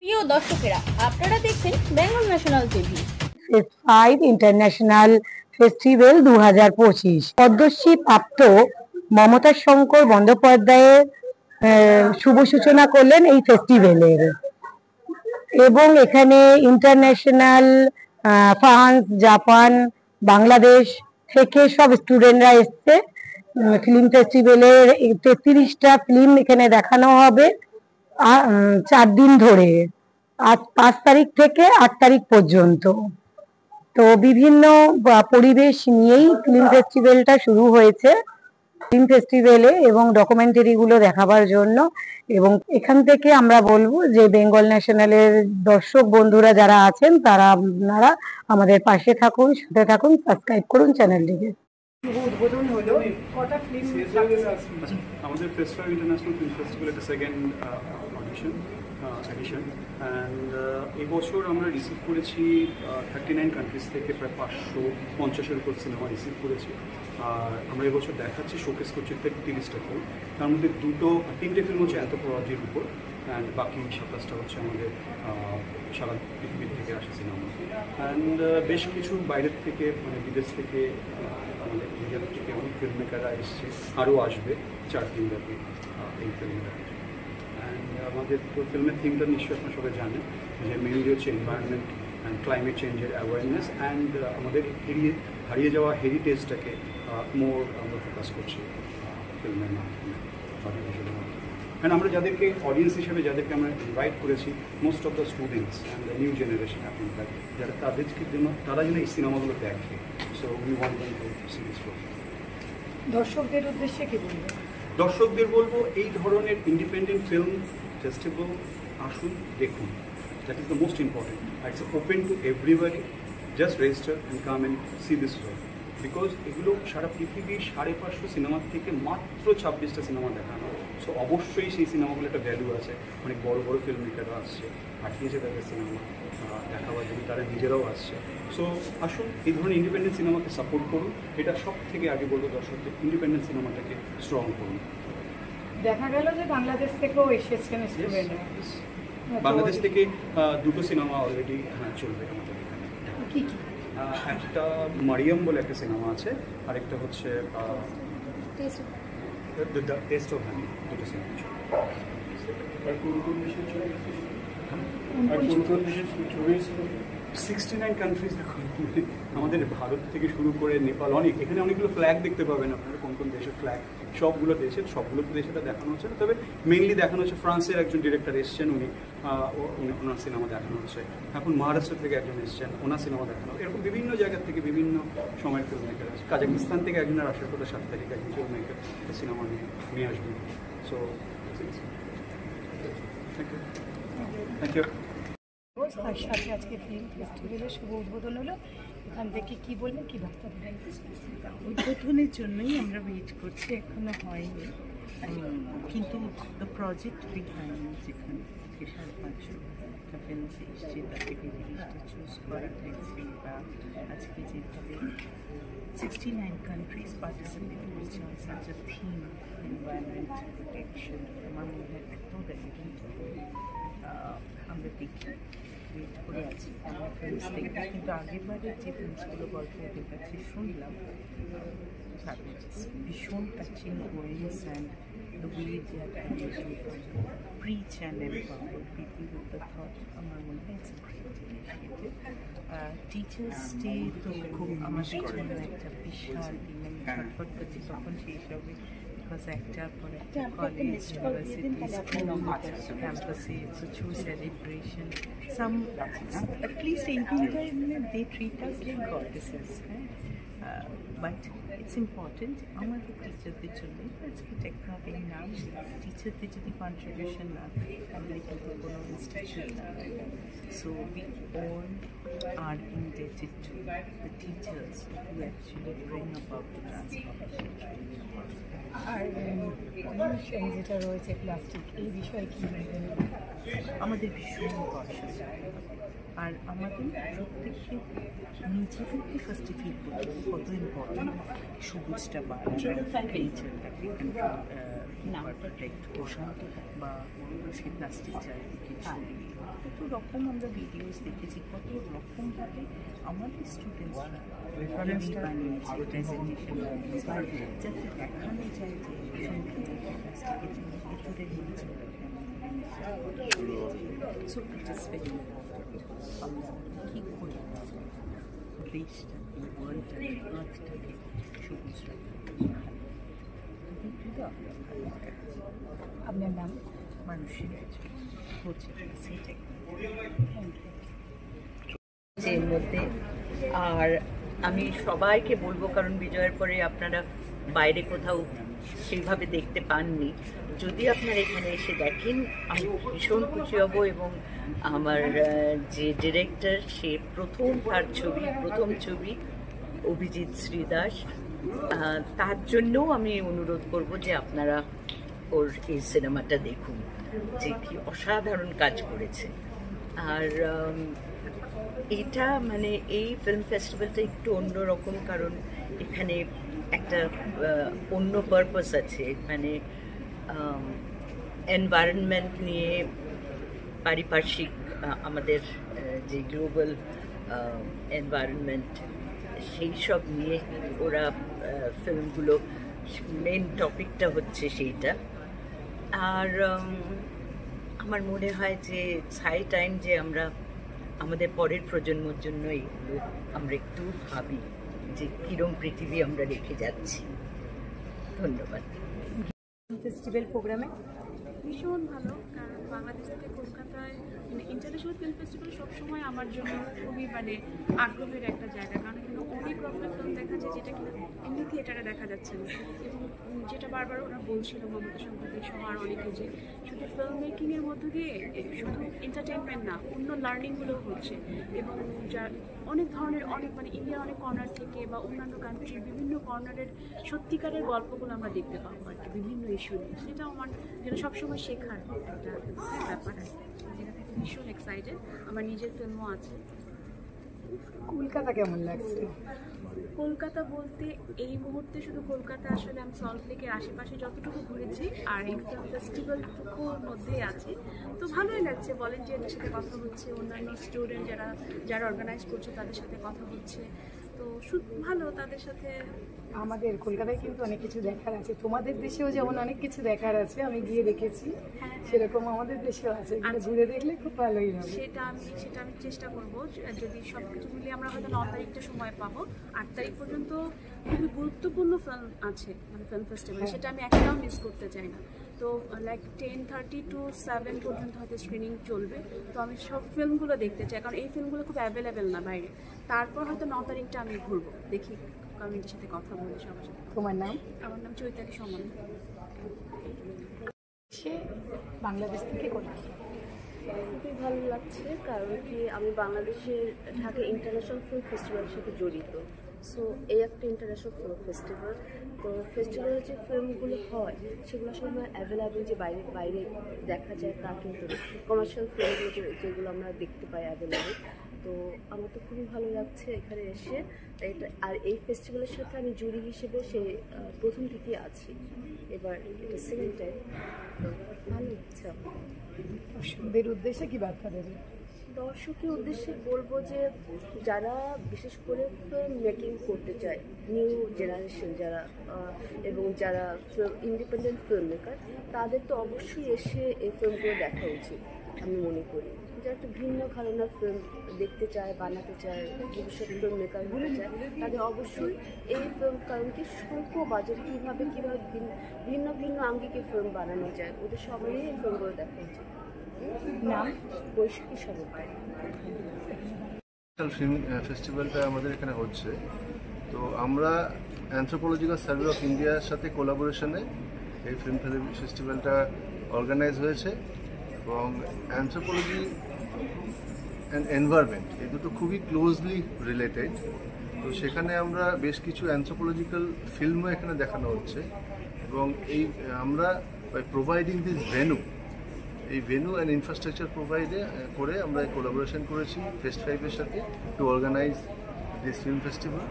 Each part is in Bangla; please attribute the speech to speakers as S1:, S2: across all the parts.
S1: প্রিয় দর্শকেরা, আপনারা দেখছেন Bengal national TV.
S2: 5 international festival 2025 Padma Shri প্রাপ্ত মমতা শঙ্কর বন্দ্যোপাধ্যায়ের শুভ সূচনা করলেন এই ফেস্টিভ্যালের। এবং এখানে ইন্টারন্যাশনাল ফ্রান্স, জাপান, বাংলাদেশ থেকে সব স্টুডেন্টরা এসছে। ফিল্ম ফেস্টিভ্যালের 33টা ফিল্ম এখানে দেখানো হবে 4 দিন ধরে, আজ 5 তারিখ থেকে 8 তারিখ পর্যন্ত। তো বিভিন্ন পরিবেশ নিয়েই ফিল্ম ফেস্টিভ্যালটা শুরু হয়েছে ফিল্ম ফেস্টিভ্যালে এবং ডকুমেন্টারি গুলো দেখাবার জন্য। এবং এখান থেকে আমরা বলবো যে বেঙ্গল ন্যাশনালের দর্শক বন্ধুরা যারা আছেন তারা আপনারা আমাদের পাশে থাকুন, সাথে থাকুন, সাবস্ক্রাইব করুন চ্যানেলটিকে।
S3: উদ্বোধন হলো কটা ফিল্ম আমাদের ফেস্ট 5 ইন্টারন্যাশনাল ফিল্ম ফেস্টিভ্যালের সেকেন্ড এডিশন অ্যান্ড এই বছর আমরা রিসিভ করেছি 39 কান্ট্রিজ থেকে প্রায় 550-এর উপর সিনেমা রিসিভ করেছি। আর আমরা এবছর দেখাচ্ছি, শোকেস করছি 30টা ফিল্ম। তার মধ্যে 3টে ফিল্ম হচ্ছে অ্যানথ্রোপোলজির উপর অ্যান্ড বাকি 27টা হচ্ছে আমাদের সারা পৃথিবীর থেকে আসা সিনেমা। অ্যান্ড বেশ কিছু বাইরের থেকে মানে বিদেশ থেকে আমাদের ইন্ডিয়ার থেকে অনেক ফিল্ম মেকাররা এসছে, আরও আসবে 4 দিন ব্যাপী এই ফিল্মে। অ্যান্ড আমাদের তো ফিল্মের থিমটা নিশ্চয়ই আপনারা সবাই জানেন যে মেইনলি হচ্ছে এনভায়রনমেন্ট অ্যান্ড ক্লাইমেট চেঞ্জের অ্যাওয়ারনেস অ্যান্ড আমাদের হারিয়ে যাওয়া হেরিটেজটাকে মোর আমরা ফোকাস করছি ফিল্মের মাধ্যমে। অ্যান্ড আমরা যাদেরকে অডিয়েন্স হিসেবে যাদেরকে আমরা ইনভাইট করেছি, most of the students and the new generation এখনকার যারা তাদেরকে জন্য তারা যেন এই সিনেমাগুলো দেখে। So we want them to C this film.
S1: দর্শকদের উদ্দেশ্যে কি বলবেন?
S3: দর্শকদের বলবো এই ধরনের ইন্ডিপেন্ডেন্ট ফিল্ম ফেস্টিভ্যাল আসুন, দেখুন। That is the most important. It's open to everybody, just register and come and see this film. Because এগুলো সারা পৃথিবীর 550 সিনেমার থেকে মাত্র 26টা সিনেমা দেখানো। সো অবশ্যই সেই সিনেমাগুলো একটা ভ্যালু আছে। অনেক বড় বড় ফিল্ম মেকাররা আসছে, পাঠিয়েছে তাদের সিনেমা দেখাবার জন্য, তারা নিজেরাও আসছে। সো আসুন, এই ধরনের ইন্ডিপেন্ডেন্ট সিনেমাকে সাপোর্ট করুন। এটা সব থেকে আগে বলবো দর্শকদের, ইন্ডিপেন্ডেন্ট সিনেমাটাকে স্ট্রং করুন।
S1: দেখা গেল যে বাংলাদেশ থেকেও এসেছেন স্টুডেন্টরা।
S3: বাংলাদেশ থেকে 2টো সিনেমা অলরেডি চলবে আমাদের এখানে।
S1: কি কি?
S3: একটা মারিয়াম বলে একটা সিনেমা আছে, আরেকটা হচ্ছে দ্য টেস্ট অফ হানি। 2টো সিনেমা চলবে। আর কোন কোন দেশে চলবে? 69 কান্ট্রিজ। এখন আমাদের ভারত থেকে শুরু করে নেপাল, এখানে অনেকগুলো ফ্ল্যাগ দেখতে পাবেন আপনারা, কোন কোন দেশের ফ্ল্যাগ। সবগুলো দেশে এটা দেখানো হচ্ছে না, তবে মেইনলি দেখানো হচ্ছে ফ্রান্সের একজন ডিরেক্টর এসছেন, ওনার সিনেমা দেখানো হচ্ছে। এখন মহারাষ্ট্র থেকে একজন এসছেন, ওনার সিনেমা দেখানো। এরকম বিভিন্ন জায়গা থেকে বিভিন্ন সময়ের ফিল্ম মেকার আছে। কাজাকিস্তান থেকে একজন আসার কথা 7 তারিখে একজন ফিল্ম মেকার সিনেমা নিয়ে আসবেন। So thank you.
S1: তার সাথে আজকে ফিল্ম ফেস্টিভ্যালের শুভ উদ্বোধন হলো, এখান থেকে কি বলবেন, কি বার্তা দেবেন?
S4: উদ্বোধনের জন্যই আমরা ওয়েট করছি, এখনো হয়নি। কিন্তু দ্য প্রজেক্ট বিহাইন্ড, যেখানে 550টা ফিল্মস এসছে, তার থেকে জিনিসটা চুজ করা হয়েছে বা আজকে যেভাবে 69 কান্ট্রিজ পার্টিসিপেট করেছে on such a theme, environment protection, আমার মনে হয় এত রেলিভেন্ট। আমরা দেখি, ওয়েট করে আছি আমার ফিল্মস দেখতে। কিন্তু আগেরবারের যে ফিল্মসগুলো গল্প ওদের কাছে শুনলাম, ভীষণ touching ways and the way they are trying to preach and empower people with the thought. আমার মনে হয় it's a great initiative. Teachers day তো খুব আমাদের জন্য একটা বিশাল দিন। আমি ছটফট করছি তখন সেই সবে, বিকজ একটার পর একটা কলেজ, ইউনিভার্সিটি, স্কুল, ক্যাম্পাসে it's a true celebration. Some at least 18 they treat us like goddesses. But it's important আমাদের টিচারদের জন্য আজকে টেকনোলজি নাম টিচারদের যদি কন্ট্রিবিউশন না থাকে তাহলে কিন্তু কোনো ইনস্টিটিউট না থাকে। So we all are indebted to the teachers who actually bring about the transformation.
S1: আর পলিউশন যেটা রয়েছে, প্লাস্টিক, এই বিষয়ে কি বলবেন?
S4: আমাদের ভীষণ কনসিয়াস হতে হবে। আর আমাদের প্রত্যেককে নিজেদেরকে ফার্স্টে ফিল করতে হবে কত ইম্পর্টেন্ট সবুজটা বাড়ানো, নেচারটাকে পারফেক্ট প্রশান্ত বা আজকে প্লাস্টিক চারিদিকে ছড়িয়ে কত রকম আমরা ভিডিওস দেখেছি, কত রকমভাবে আমাদের স্টুডেন্টসরা বানিয়েছে, প্রেজেন্টেশন বানিয়েছে, যাতে দেখানো যায় যে প্লাস্টিকের জন্য ভেতরে নিয়েছে। সো ইট ইস ভেরি আমরা কী করে দেশটাকে, ওয়ার্ল্ডটাকে, আর্থটাকে সবুজ রাখা।
S1: আপনার নাম?
S4: মানুষের হচ্ছে সেটাই
S5: এর মধ্যে। আর আমি সবাইকে বলবো, কারণ বিজয়ের পরে আপনারা বাইরে কোথাও সেইভাবে দেখতে পাননি, যদি আপনারা এখানে এসে দেখেন আমি ভীষণ খুশি হব। এবং আমার যে ডিরেক্টর, সে প্রথম ছবি অভিজিৎ শ্রীদাস, তার জন্যও আমি অনুরোধ করব যে আপনারা ওর এই সিনেমাটা দেখুন, যে কি অসাধারণ কাজ করেছে। আর এটা মানে এই ফিল্ম ফেস্টিভ্যালটা একটু অন্যরকম, কারণ এখানে একটা অন্য পারপাস আছে, মানে এনভায়রনমেন্ট নিয়ে, পারিপার্শ্বিক আমাদের যে গ্লোবাল এনভায়রনমেন্ট, সেই সব নিয়ে ওরা ফিল্মগুলো, মেন টপিকটা হচ্ছে সেইটা। আর আমার মনে হয় যে হাই টাইম যে আমরা আমাদের পরের প্রজন্মের জন্য এগুলো আমরা একটু ভাবি যে কিরম পৃথিবী আমরা রেখে যাচ্ছি। ধন্যবাদ।
S1: ফেস্টিভ্যাল প্রোগ্রামে
S6: ভীষণ ভালো, কারণ বাংলাদেশ থেকে কলকাতায় মানে ইন্টারন্যাশনাল ফিল্ম ফেস্টিভ্যাল সবসময় আমার জন্য খুবই মানে আগ্রহের একটা জায়গা, কারণ এখানে অনেক রকমের ফিল্ম দেখা যায় যেটা কিনা এমনি থিয়েটারে দেখা যাচ্ছে না। এবং যেটা বারবার ওরা বলছিল মমতা সম্প্রতি সহ আর অনেকে, যে শুধু ফিল্ম মেকিংয়ের মধ্য দিয়ে শুধু এন্টারটেনমেন্ট না, অন্য লার্নিংগুলো হচ্ছে। এবং যা অনেক ধরনের মানে ইন্ডিয়ার অনেক কর্নার থেকে বা অন্যান্য কান্ট্রির বিভিন্ন কর্নারের সত্যিকারের গল্পগুলো আমরা দেখতে পাবো আর কি, বিভিন্ন ইস্যু নিয়ে। সেটাও আমার যেটা সবসময় শেখার একটা ব্যাপার আর কি, যেটা থেকে ভীষণ এক্সাইটেড। আমার নিজের ফিল্মও আছে।
S1: কলকাতা কেমন লাগছে?
S6: কলকাতা বলতে এই মুহূর্তে শুধু কলকাতা, আসলে আমি সল্ট লেকের আশেপাশে যতটুকু ঘুরেছি আর এই ফিল্ম ফেস্টিভ্যালটুকুর মধ্যেই আছি, তো ভালোই লাগছে। ভলেন্টিয়ারদের সাথে কথা হচ্ছে, অন্যান্য স্টুডেন্ট যারা অর্গানাইজ করছে তাদের সাথে কথা হচ্ছে, তো শুধু ভালো তাদের সাথে।
S1: আমাদের কলকাতায় কিন্তু অনেক কিছু দেখার আছে, তোমাদের দেশেও যেমন অনেক কিছু দেখার আছে, আমি গিয়ে দেখেছি, সেরকম আমাদের দেশেও আছে, ঘুরে দেখলে খুব ভালোই হবে।
S6: সেটা আমি চেষ্টা করবো, যদি সব কিছু মিলিয়ে আমরা হয়তো 9 তারিখটা সময় পাবো। 8 তারিখ পর্যন্ত খুবই গুরুত্বপূর্ণ ফিল্ম আছে, মানে ফিল্ম ফেস্টিভ্যাল, সেটা আমি একটাও মিস করতে চাই না। তো লাইক 10:30 to 7 পর্যন্ত হয়তো স্ক্রিনিং চলবে, তো আমি সব ফিল্মগুলো দেখতে চাই, কারণ এই ফিল্মগুলো খুব অ্যাভেলেবেল না বাইরে। তারপর হয়তো 9 তারিখটা আমি ঘুরবো, দেখি কমিটির সাথে কথা বলি সবার সাথে।
S1: তোমার নাম?
S6: আমার নাম চৈতালি সমান।
S1: সে বাংলাদেশ থেকে কলকাতা
S7: খুবই ভালো লাগছে, কারণ কি আমি বাংলাদেশের ঢাকা ইন্টারন্যাশনাল ফিল্ম ফেস্টিভ্যালের সাথে জড়িত। সো এই একটা ইন্টারন্যাশনাল ফিল্ম ফেস্টিভ্যাল, তো ফেস্টিভ্যালে যে ফিল্মগুলো হয় সেগুলো সময় অ্যাভেলেবেল, যে বাইরে দেখা যায় তা কিন্তু কমার্শিয়াল ফিল্মগুলো যেগুলো আমরা দেখতে পাই অ্যাভেলেবেল। তো আমার তো খুবই ভালো লাগছে এখানে এসে এটা। আর এই ফেস্টিভ্যালের সাথে আমি জুরি হিসেবে সেই প্রথম থেকেই আছি, এবার এটা সেকেন্ড টাইম, তো ভালো লাগছে আমার।
S1: দর্শকদের উদ্দেশ্যে কি বার্তা দেবে?
S7: দর্শকের উদ্দেশ্যে বলবো যে যারা বিশেষ করে ফিল্ম মেকিং করতে চায়, নিউ জেনারেশন যারা এবং যারা ইন্ডিপেন্ডেন্ট ফিল্ম মেকার, তাদের তো অবশ্যই এসে এই ফিল্মগুলো দেখা উচিত আমি মনে করি। যারা একটা ভিন্ন ঘরানার ফিল্ম দেখতে চায়, বানাতে চায়, ভবিষ্যৎ ফিল্ম মেকার হতে চায়, তাদের অবশ্যই এই ফিল্ম, কারণ কি স্বল্প বাজেট কীভাবে ভিন্ন ভিন্ন আঙ্গিকে ফিল্ম বানানো যায়, ওদের সবাই এই ফিল্মগুলো দেখা উচিত।
S1: নাম?
S7: বৈশাখী সরকার।
S8: ফিল্ম ফেস্টিভ্যালটা আমাদের এখানে হচ্ছে, তো আমরা অ্যানথ্রোপোলজিক্যাল সার্ভে অফ ইন্ডিয়ার সাথে কোলাবোরেশনে এই ফিল্ম ফেস্টিভ্যালটা অর্গানাইজ হয়েছে। এবং অ্যানথ্রোপোলজি অ্যান্ড এনভায়রনমেন্ট এই দুটো খুবই ক্লোজলি রিলেটেড, তো সেখানে আমরা বেশ কিছু অ্যানথ্রোপোলজিক্যাল ফিল্মও এখানে দেখানো হচ্ছে। এবং এই আমরা বাই প্রোভাইডিং দিস ভেন্যু, এই ভেন্যু অ্যান্ড ইনফ্রাস্ট্রাকচার করে আমরা কোলাবোরেশন করেছি ফেস্ট 5-এর সাথে to organise this film festival.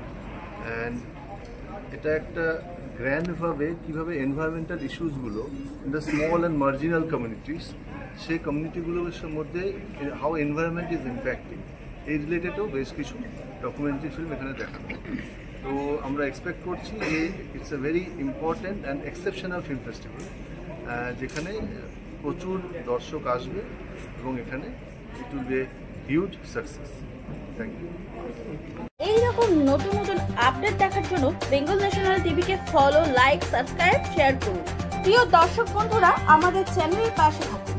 S8: And এটা একটা গ্র্যান্ডভাবে কীভাবে এনভায়রনমেন্টাল ইস্যুসগুলো in the small and marginal communities, সেই কমিউনিটিগুলোর মধ্যে হাউ এনভায়রনমেন্ট ইজ ইম্প্যাক্টিং, এই রিলেটেডও বেশ কিছু ডকুমেন্টারি ফিল্ম এখানে দেখানো। তো আমরা এক্সপেক্ট করছি যে it's a very important and exceptional film festival, যেখানে প্রচুর দর্শক আসবে এবং এখানে it will be a huge success. Thank you.
S9: এইরকম নতুন নতুন আপডেট দেখার জন্য বেঙ্গল ন্যাশনাল টিভিকে ফলো, লাইক, সাবস্ক্রাইব, শেয়ার করুন। প্রিয় দর্শক বন্ধুরা, আমাদের চ্যানেলের পাশে থাকুন।